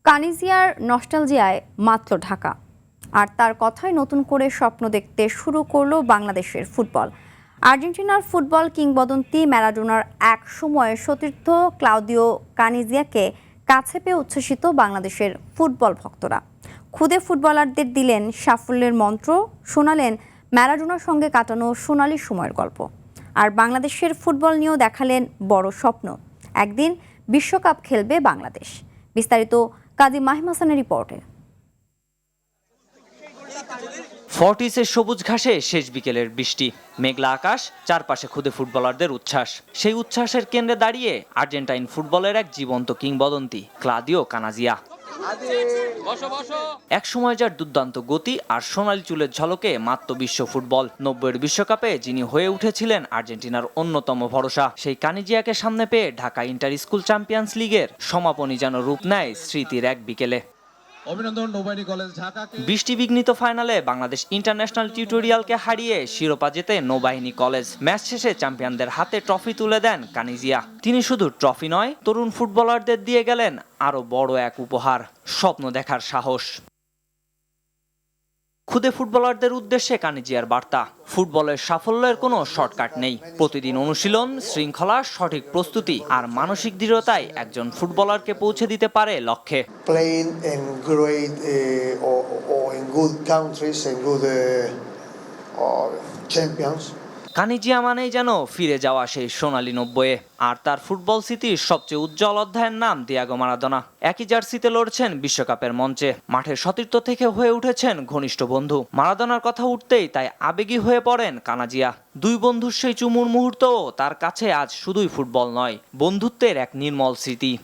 কানিজিয়ার নস্টালজিয়ায় মাতল ঢাকা, আর তার কথায় নতুন করে স্বপ্ন দেখতে শুরু করলো বাংলাদেশের ফুটবল। আর্জেন্টিনার ফুটবল কিংবদন্তি ম্যারাডোনার এক সময়ের সতীর্থ ক্লাউদিও কানিজিয়াকে কাছে পেয়ে উচ্ছ্বসিত বাংলাদেশের ফুটবল ভক্তরা। খুদে ফুটবলারদের দিলেন সাফল্যের মন্ত্র, শোনালেন ম্যারাডোনার সঙ্গে কাটানো সোনালি সময়ের গল্প। আর বাংলাদেশের ফুটবল নিয়েও দেখালেন বড় স্বপ্ন, একদিন বিশ্বকাপ খেলবে বাংলাদেশ। বিস্তারিত কাজী মাহিম হাসানের রিপোর্টে। ফর্টিসের সবুজ ঘাসে শেষ বিকেলের বৃষ্টি, মেঘলা আকাশ, চারপাশে খুদে ফুটবলারদের উচ্ছ্বাস। সেই উচ্ছ্বাসের কেন্দ্রে দাঁড়িয়ে আর্জেন্টাইন ফুটবলের এক জীবন্ত কিংবদন্তি ক্লাউদিও কানাজিয়া। এক সময় যার দুর্দান্ত গতি আর সোনালি চুলের ঝলকে মাত্র বিশ্ব ফুটবল। 90-এর বিশ্বকাপে যিনি হয়ে উঠেছিলেন আর্জেন্টিনার অন্যতম ভরসা, সেই কানিজিয়াকে সামনে পেয়ে ঢাকা ইন্টার স্কুল চ্যাম্পিয়ন্স লিগের সমাপনী যেন রূপ নেয় স্মৃতির এক বিকেলে। বৃষ্টিবিঘ্নিত ফাইনালে বাংলাদেশ ইন্টারন্যাশনাল টিউটোরিয়ালকে হারিয়ে শিরোপা জেতে নৌবাহিনী কলেজ। ম্যাচ শেষে চ্যাম্পিয়নদের হাতে ট্রফি তুলে দেন কানিজিয়া। তিনি শুধু ট্রফি নয়, তরুণ ফুটবলারদের দিয়ে গেলেন আরো বড় এক উপহার, স্বপ্ন দেখার সাহস। খুদে ফুটবলারদের উদ্দেশ্যে কানিজিয়ার বার্তা, ফুটবলের সাফল্যের কোনো শর্টকাট নেই। প্রতিদিন অনুশীলন, শৃঙ্খলা, সঠিক প্রস্তুতি আর মানসিক দৃঢ়তাই একজন ফুটবলারকে পৌঁছে দিতে পারে লক্ষ্যে। Playing in great or in good countries and good champions. কানিজিয়া মানেই যেন ফিরে যাওয়া সেই সোনালী 90-এ। আর তার ফুটবল স্মৃতির সবচেয়ে উজ্জ্বল অধ্যায়ের নাম দিয়াগো মারাদোনা। একই জার্সিতে লড়ছেন বিশ্বকাপের মঞ্চে, মাঠের সতীর্থ থেকে হয়ে উঠেছেন ঘনিষ্ঠ বন্ধু। মারাদোনার কথা উঠতেই তাই আবেগী হয়ে পড়েন কানাজিয়া। দুই বন্ধুর সেই চুমুর মুহূর্তও তার কাছে আজ শুধুই ফুটবল নয়, বন্ধুত্বের এক নির্মল স্মৃতি।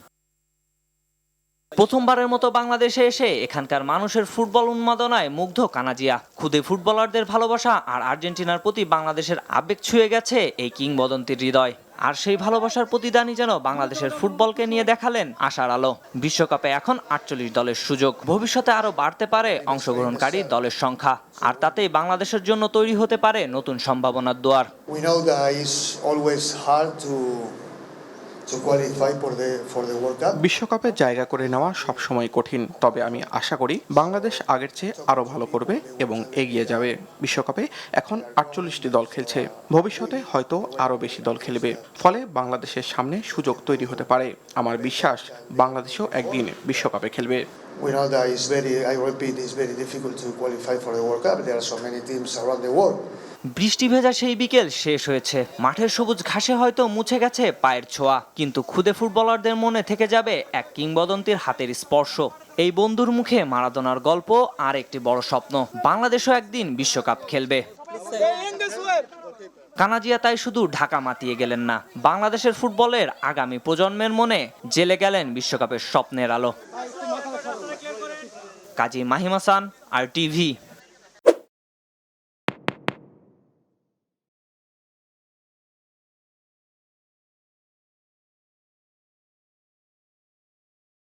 প্রথমবারের মতো বাংলাদেশে এসে এখানকার মানুষের ফুটবল উন্মাদনায় মুগ্ধ কানাজিয়া। খুদে ফুটবলারদের ভালোবাসা আর আর্জেন্টিনার প্রতি বাংলাদেশের আবেগ ছুঁয়ে গেছে এই কিংবদন্তির হৃদয়। আর সেই ভালোবাসার প্রতিদানই যেন বাংলাদেশের ফুটবলকে নিয়ে দেখালেন আশার আলো। বিশ্বকাপে এখন 48 দলের সুযোগ, ভবিষ্যতে আরো বাড়তে পারে অংশগ্রহণকারী দলের সংখ্যা। আর তাতেই বাংলাদেশের জন্য তৈরি হতে পারে নতুন সম্ভাবনার দুয়ার। We know that it's always hard to qualify for the World Cup. বিশ্বকাপে জায়গা করে নেওয়া সবসময় কঠিন, তবে আমি আশা করি বাংলাদেশ আগের চেয়ে আরো ভালো করবে এবং এগিয়ে যাবে। বিশ্বকাপে এখন 48টি দল খেলছে, ভবিষ্যতে হয়তো আরো বেশি দল খেলবে, ফলে বাংলাদেশের সামনে সুযোগ তৈরি হতে পারে। আমার বিশ্বাস বাংলাদেশও একদিন বিশ্বকাপে খেলবে। We know that it's very difficult to qualify for the World Cup. There are so many teams around the world. বৃষ্টি ভেজা সেই বিকেল শেষ হয়েছে, মাঠের সবুজ ঘাসে হয়তো মুছে গেছে পায়ের ছোঁয়া, কিন্তু খুদে ফুটবলারদের মনে থেকে যাবে এক কিংবদন্তির হাতের স্পর্শ। এই বন্ধুর মুখে মারাদোনার গল্প আর একটি বড় স্বপ্ন, বাংলাদেশও একদিন বিশ্বকাপ খেলবে। কানাজিয়া তাই শুধু ঢাকা মাতিয়ে গেলেন না, বাংলাদেশের ফুটবলের আগামী প্রজন্মের মনে জেলে গেলেন বিশ্বকাপের স্বপ্নের আলো। কাজী মাহিম হাসান, RTV।